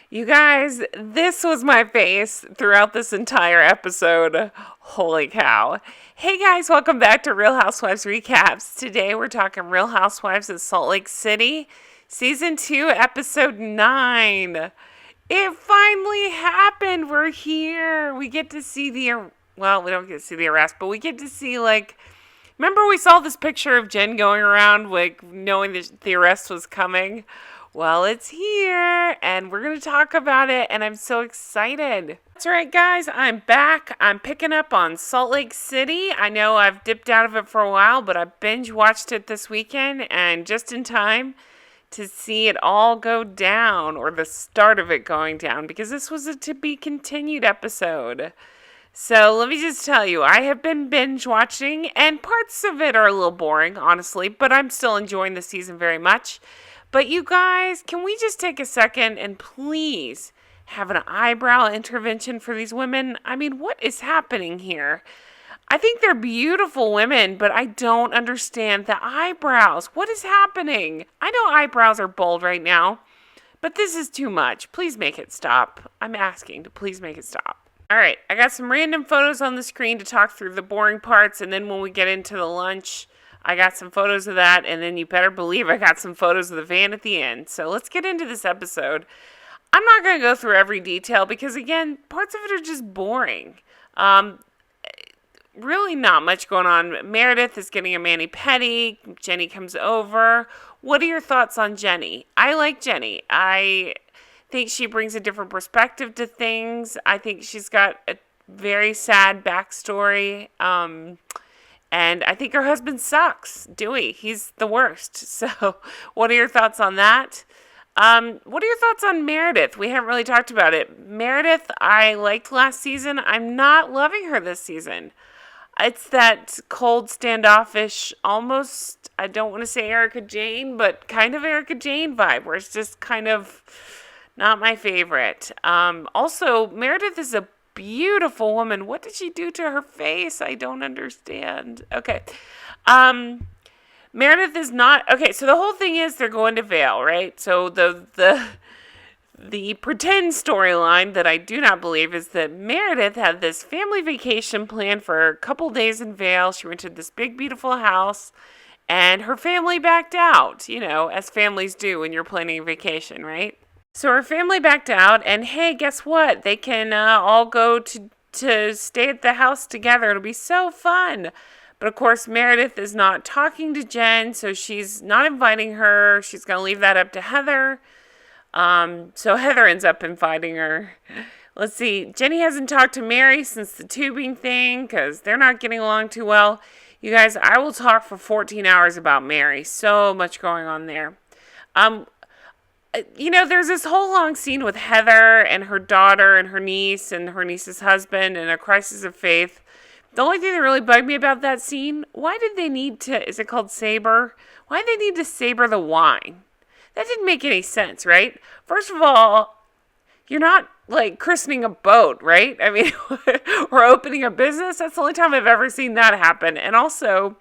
You guys, this was my face throughout this entire episode. Holy cow. Hey guys, welcome back to Real Housewives Recaps. Today we're talking Real Housewives of Salt Lake City, Season 2, Episode 9. It finally happened. We're here. We get to see we don't get to see the arrest, but we get to see, remember we saw this picture of Jen going around, knowing that the arrest was coming? Well, it's here, and we're going to talk about it, and I'm so excited. That's right, guys. I'm back. I'm picking up on Salt Lake City. I know I've dipped out of it for a while, but I binge watched it this weekend, and just in time to see it all go down, or the start of it going down, because this was a to-be-continued episode. So let me just tell you, I have been binge watching, and parts of it are a little boring, honestly, but I'm still enjoying the season very much. But you guys, can we just take a second and please have an eyebrow intervention for these women? I mean, what is happening here? I think they're beautiful women, but I don't understand the eyebrows. What is happening? I know eyebrows are bold right now, but this is too much. Please make it stop. I'm asking to please make it stop. All right, I got some random photos on the screen to talk through the boring parts, and then when we get into the lunch, I got some photos of that, and then you better believe I got some photos of the van at the end. So let's get into this episode. I'm not going to go through every detail because, again, parts of it are just boring. Really not much going on. Meredith is getting a mani-pedi. Jenny comes over. What are your thoughts on Jenny? I like Jenny. I think she brings a different perspective to things. I think she's got a very sad backstory. And I think her husband sucks. Dewey, he's the worst. So what are your thoughts on that? What are your thoughts on Meredith? We haven't really talked about it. Meredith, I liked last season. I'm not loving her this season. It's that cold, standoffish, almost, I don't want to say Erica Jane, but kind of Erica Jane vibe, where it's just kind of not my favorite. Also, Meredith is a beautiful woman. What did she do to her face? I don't understand. Okay. Meredith is not okay. So the whole thing is they're going to Vail, right? So the pretend storyline that I do not believe is that Meredith had this family vacation planned for a couple days in Vail. She rented this big, beautiful house, and her family backed out, as families do when you're planning a vacation, right? So her family backed out, and hey, guess what? They can all go to stay at the house together. It'll be so fun. But of course, Meredith is not talking to Jen, so she's not inviting her. She's going to leave that up to Heather. So Heather ends up inviting her. Let's see. Jenny hasn't talked to Mary since the tubing thing because they're not getting along too well. You guys, I will talk for 14 hours about Mary. So much going on there. There's this whole long scene with Heather and her daughter and her niece's husband and a crisis of faith. The only thing that really bugged me about that scene, why did they need to, is it called saber? Why did they need to saber the wine? That didn't make any sense, right? First of all, you're not, christening a boat, right? I mean, or opening a business. That's the only time I've ever seen that happen. And also,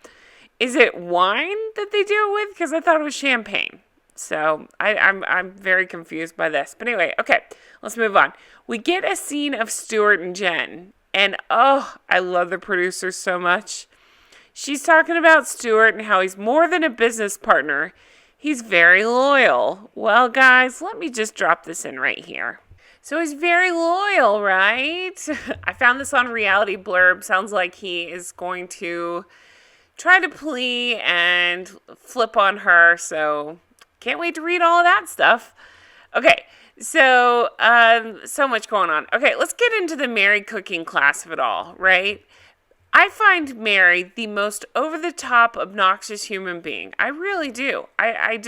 is it wine that they do it with? Because I thought it was champagne. So I'm very confused by this. But anyway, okay, let's move on. We get a scene of Stuart and Jen. And I love the producer so much. She's talking about Stuart and how he's more than a business partner. He's very loyal. Well, guys, let me just drop this in right here. So he's very loyal, right? I found this on Reality Blurb. Sounds like he is going to try to plea and flip on her. So can't wait to read all of that stuff. Okay, so so much going on. Okay, let's get into the Mary cooking class of it all, right? I find Mary the most over-the-top, obnoxious human being. I really do. I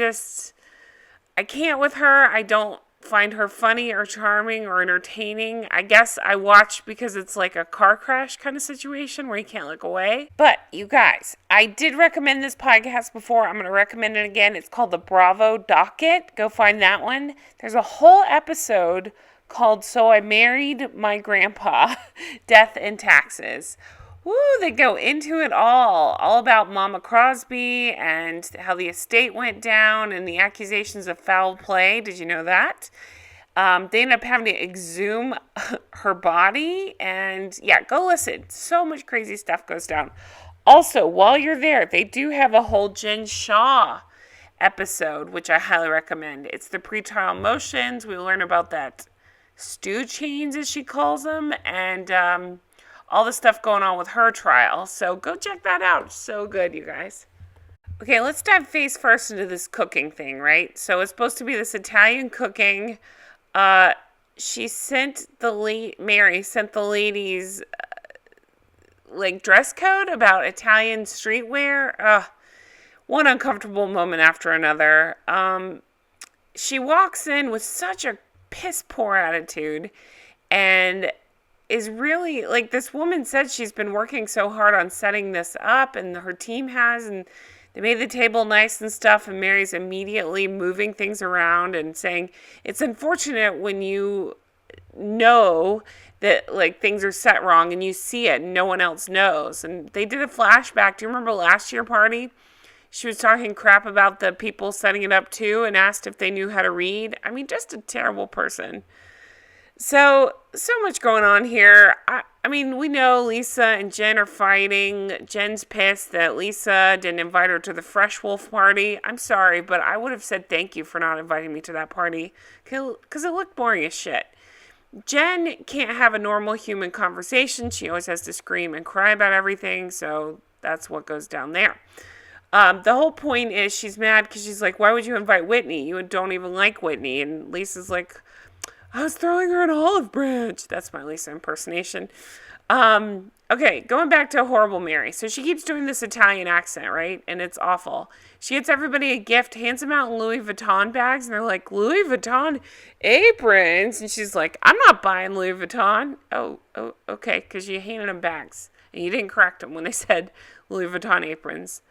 can't with her. I don't find her funny or charming or entertaining. I guess I watch because it's like a car crash kind of situation where you can't look away. But you guys, I did recommend this podcast before. I'm going to recommend it again. It's called the Bravo Docket. Go find that one. There's a whole episode called So I Married My Grandpa, Death and Taxes. Woo, they go into it all about Mama Cosby and how the estate went down and the accusations of foul play. Did you know that? They end up having to exhume her body. And yeah, go listen. So much crazy stuff goes down. Also, while you're there, they do have a whole Jen Shah episode, which I highly recommend. It's the pretrial motions. We learn about that stew chains, as she calls them, and all the stuff going on with her trial. So go check that out. It's so good, you guys. Okay, let's dive face first into this cooking thing, right? So it's supposed to be this Italian cooking. Mary sent the ladies like dress code about Italian streetwear. One uncomfortable moment after another. She walks in with such a piss poor attitude and is really like, this woman said she's been working so hard on setting this up, and her team has, and they made the table nice and stuff, and Mary's immediately moving things around and saying it's unfortunate when you know that like things are set wrong and you see it and no one else knows. And they did a flashback. Do you remember last year party? She was talking crap about the people setting it up too and asked if they knew how to read. I mean, just a terrible person. So much going on here. I mean, we know Lisa and Jen are fighting. Jen's pissed that Lisa didn't invite her to the Fresh Wolf party. I'm sorry, but I would have said thank you for not inviting me to that party because it looked boring as shit. Jen can't have a normal human conversation. She always has to scream and cry about everything, so that's what goes down there. The whole point is she's mad because she's like, why would you invite Whitney? You don't even like Whitney. And Lisa's like, I was throwing her an olive branch. That's my Lisa impersonation. Okay, going back to Horrible Mary. So she keeps doing this Italian accent, right? And it's awful. She gets everybody a gift, hands them out in Louis Vuitton bags, and they're like, Louis Vuitton aprons? And she's like, I'm not buying Louis Vuitton. Oh, okay, because you handed them bags. And you didn't correct them when they said Louis Vuitton aprons.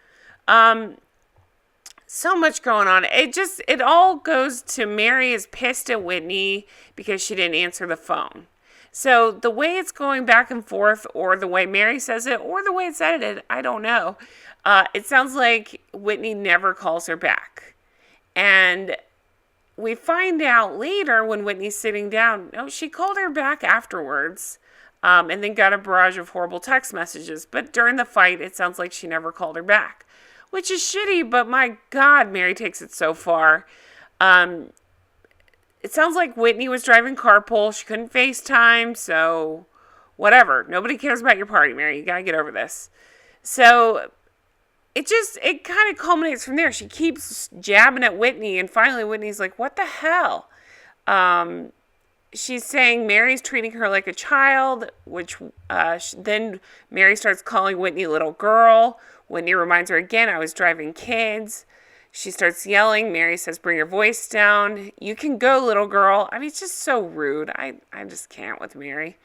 So much going on. It all goes to Mary is pissed at Whitney because she didn't answer the phone. So the way it's going back and forth, or the way Mary says it, or the way it's edited, I don't know. It sounds like Whitney never calls her back. And we find out later when Whitney's sitting down, no, she called her back afterwards, and then got a barrage of horrible text messages. But during the fight, it sounds like she never called her back. Which is shitty, but my God, Mary takes it so far. It sounds like Whitney was driving carpool. She couldn't FaceTime, so whatever. Nobody cares about your party, Mary. You gotta get over this. So it kind of culminates from there. She keeps jabbing at Whitney, and finally Whitney's like, what the hell? She's saying Mary's treating her like a child, which then Mary starts calling Whitney little girl. Whitney reminds her again, I was driving kids. She starts yelling. Mary says, bring your voice down. You can go, little girl. I mean, it's just so rude. I just can't with Mary.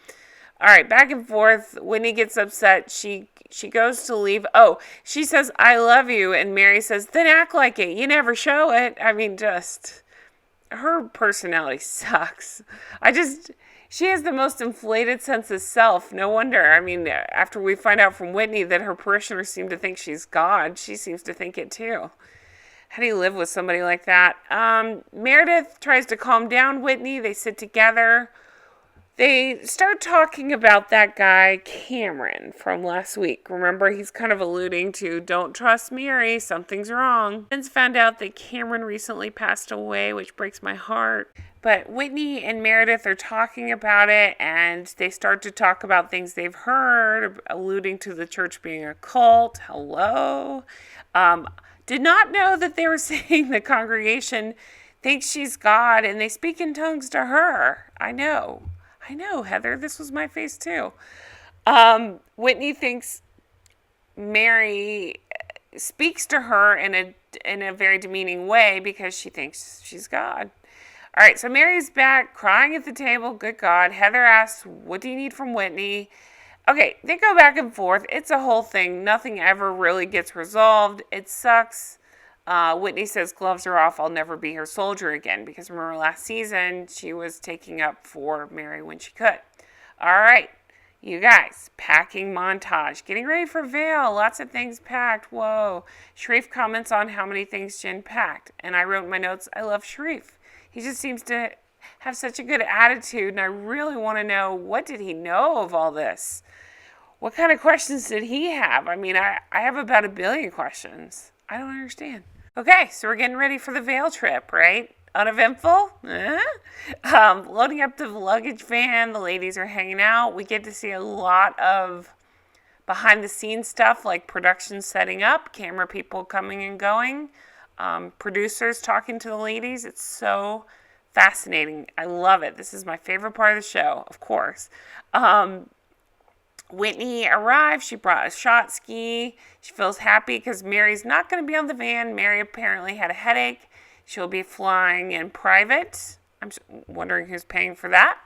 All right, back and forth. Whitney gets upset. She goes to leave. Oh, she says, I love you. And Mary says, then act like it. You never show it. I mean, just, her personality sucks. She has the most inflated sense of self. No wonder. I mean, after we find out from Whitney that her parishioners seem to think she's God, she seems to think it too. How do you live with somebody like that? Meredith tries to calm down Whitney. They sit together. They start talking about that guy, Cameron, from last week. Remember, he's kind of alluding to, don't trust Mary, something's wrong. Since found out that Cameron recently passed away, which breaks my heart. But Whitney and Meredith are talking about it, and they start to talk about things they've heard, alluding to the church being a cult. Hello. Did not know that they were saying the congregation thinks she's God, and they speak in tongues to her. I know, Heather. This was my face, too. Whitney thinks Mary speaks to her in a very demeaning way because she thinks she's God. All right, so Mary's back, crying at the table. Good God. Heather asks, what do you need from Whitney? Okay, they go back and forth. It's a whole thing. Nothing ever really gets resolved. It sucks. Whitney says, gloves are off. I'll never be her soldier again. Because remember last season, she was taking up for Mary when she could. All right, you guys, packing montage. Getting ready for Vail. Lots of things packed. Whoa. Sharif comments on how many things Jen packed. And I wrote in my notes, I love Sharif. He just seems to have such a good attitude, and I really want to know, what did he know of all this? What kind of questions did he have? I mean, I have about 1 billion questions. I don't understand. Okay, so we're getting ready for the Vail trip, right? Uneventful? Loading up the luggage van. The ladies are hanging out. We get to see a lot of behind the scenes stuff, like production setting up, camera people coming and going, producers talking to the ladies. It's so fascinating. I love it. This is my favorite part of the show, of course. Whitney arrived. She brought a shot ski. She feels happy because Mary's not going to be on the van. Mary apparently had a headache. She'll be flying in private. I'm wondering who's paying for that.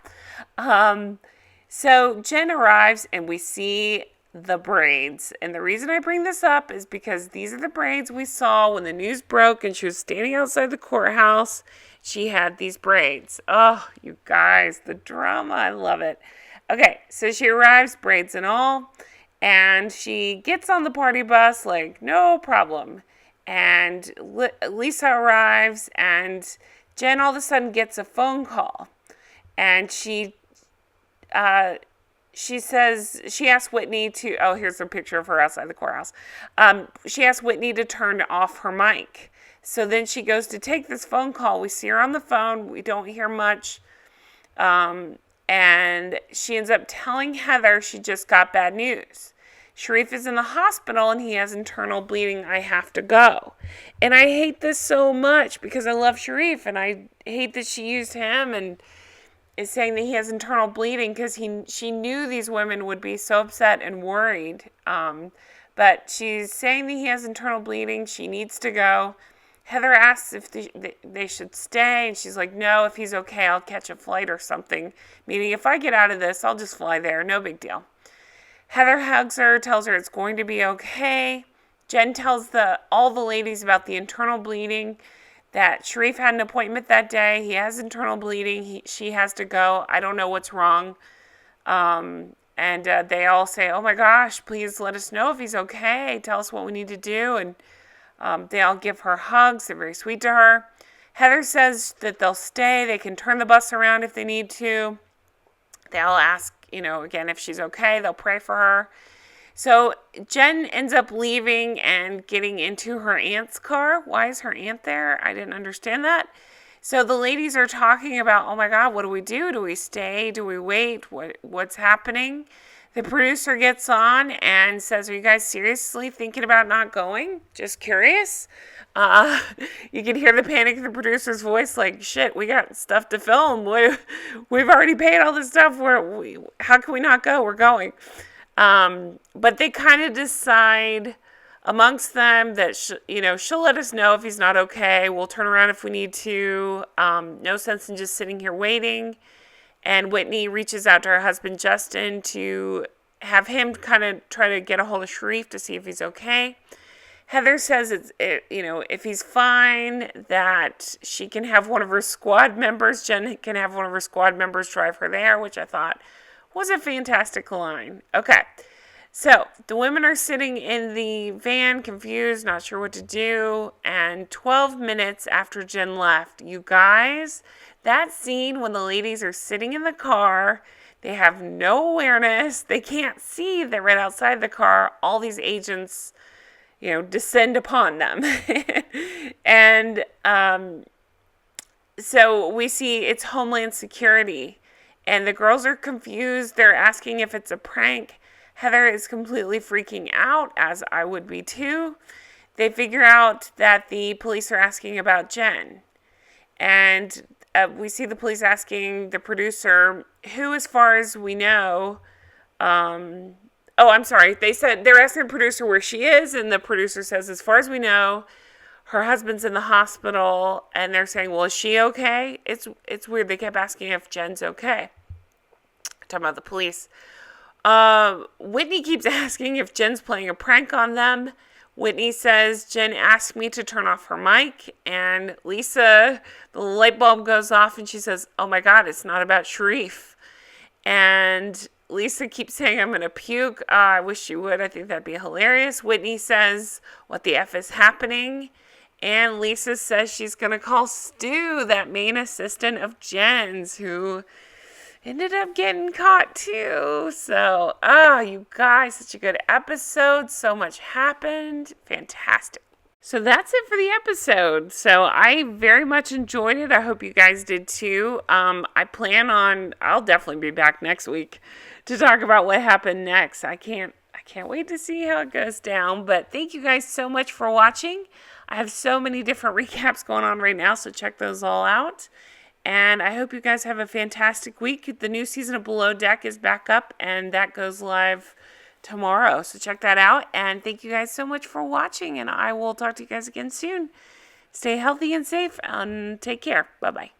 So Jen arrives and we see the braids. And the reason I bring this up is because these are the braids we saw when the news broke and she was standing outside the courthouse. She had these braids. Oh, you guys, the drama. I love it. Okay, so she arrives, braids and all, and she gets on the party bus like, no problem. And Lisa arrives, and Jen all of a sudden gets a phone call. And she says, she asks Whitney to, oh, here's a picture of her outside the courthouse. She asks Whitney to turn off her mic. So then she goes to take this phone call. We see her on the phone. We don't hear much. And she ends up telling Heather she just got bad news. Sharif is in the hospital and he has internal bleeding. I have to go. And I hate this so much because I love Sharif and I hate that she used him and is saying that he has internal bleeding because she knew these women would be so upset and worried. But she's saying that he has internal bleeding. She needs to go. Heather asks if they should stay, and she's like, no, if he's okay, I'll catch a flight or something. Meaning, if I get out of this, I'll just fly there. No big deal. Heather hugs her, tells her it's going to be okay. Jen tells all the ladies about the internal bleeding, that Sharif had an appointment that day. He has internal bleeding. She has to go. I don't know what's wrong. And they all say, oh, my gosh, please let us know if he's okay. Tell us what we need to do. And they all give her hugs. They're very sweet to her. Heather says that they'll stay. They can turn the bus around if they need to. They'll ask, again, if she's okay. They'll pray for her. So Jen ends up leaving and getting into her aunt's car. Why is her aunt there? I didn't understand that. So the ladies are talking about, oh my God, what do we do? Do we stay? Do we wait? What's happening? The producer gets on and says, are you guys seriously thinking about not going? Just curious? You can hear the panic in the producer's voice, like, shit, we got stuff to film. We've already paid all this stuff. How can we not go? We're going. But they kind of decide amongst them that, she'll let us know if he's not okay. We'll turn around if we need to. No sense in just sitting here waiting. And Whitney reaches out to her husband, Justin, to have him kind of try to get a hold of Sharif to see if he's okay. Heather says, if he's fine, that she can have one of her squad members, Jen can have one of her squad members drive her there, which I thought was a fantastic line. Okay, so the women are sitting in the van, confused, not sure what to do, and 12 minutes after Jen left, you guys, that scene when the ladies are sitting in the car, they have no awareness, they can't see, they're right outside the car, all these agents, descend upon them. And so we see it's Homeland Security, and the girls are confused, they're asking if it's a prank. Heather is completely freaking out, as I would be too. They figure out that the police are asking about Jen. And we see the police asking the producer, who, as far as we know, I'm sorry. They said they're asking the producer where she is, and the producer says, as far as we know, her husband's in the hospital, and they're saying, well, is she okay? It's weird. They kept asking if Jen's okay. Talking about the police. Whitney keeps asking if Jen's playing a prank on them. Whitney says, Jen asked me to turn off her mic, and Lisa, the light bulb goes off, and she says, oh my God, it's not about Sharif. And Lisa keeps saying, I'm going to puke. I wish she would. I think that'd be hilarious. Whitney says, what the F is happening? And Lisa says she's going to call Stu, that main assistant of Jen's, who ended up getting caught too. So, you guys, such a good episode. So much happened. Fantastic. So that's it for the episode. So I very much enjoyed it. I hope you guys did too. I'll definitely be back next week to talk about what happened next. I can't wait to see how it goes down. But thank you guys so much for watching. I have so many different recaps going on right now, so check those all out. And I hope you guys have a fantastic week. The new season of Below Deck is back up, and that goes live tomorrow. So check that out. And thank you guys so much for watching, and I will talk to you guys again soon. Stay healthy and safe, and take care. Bye-bye.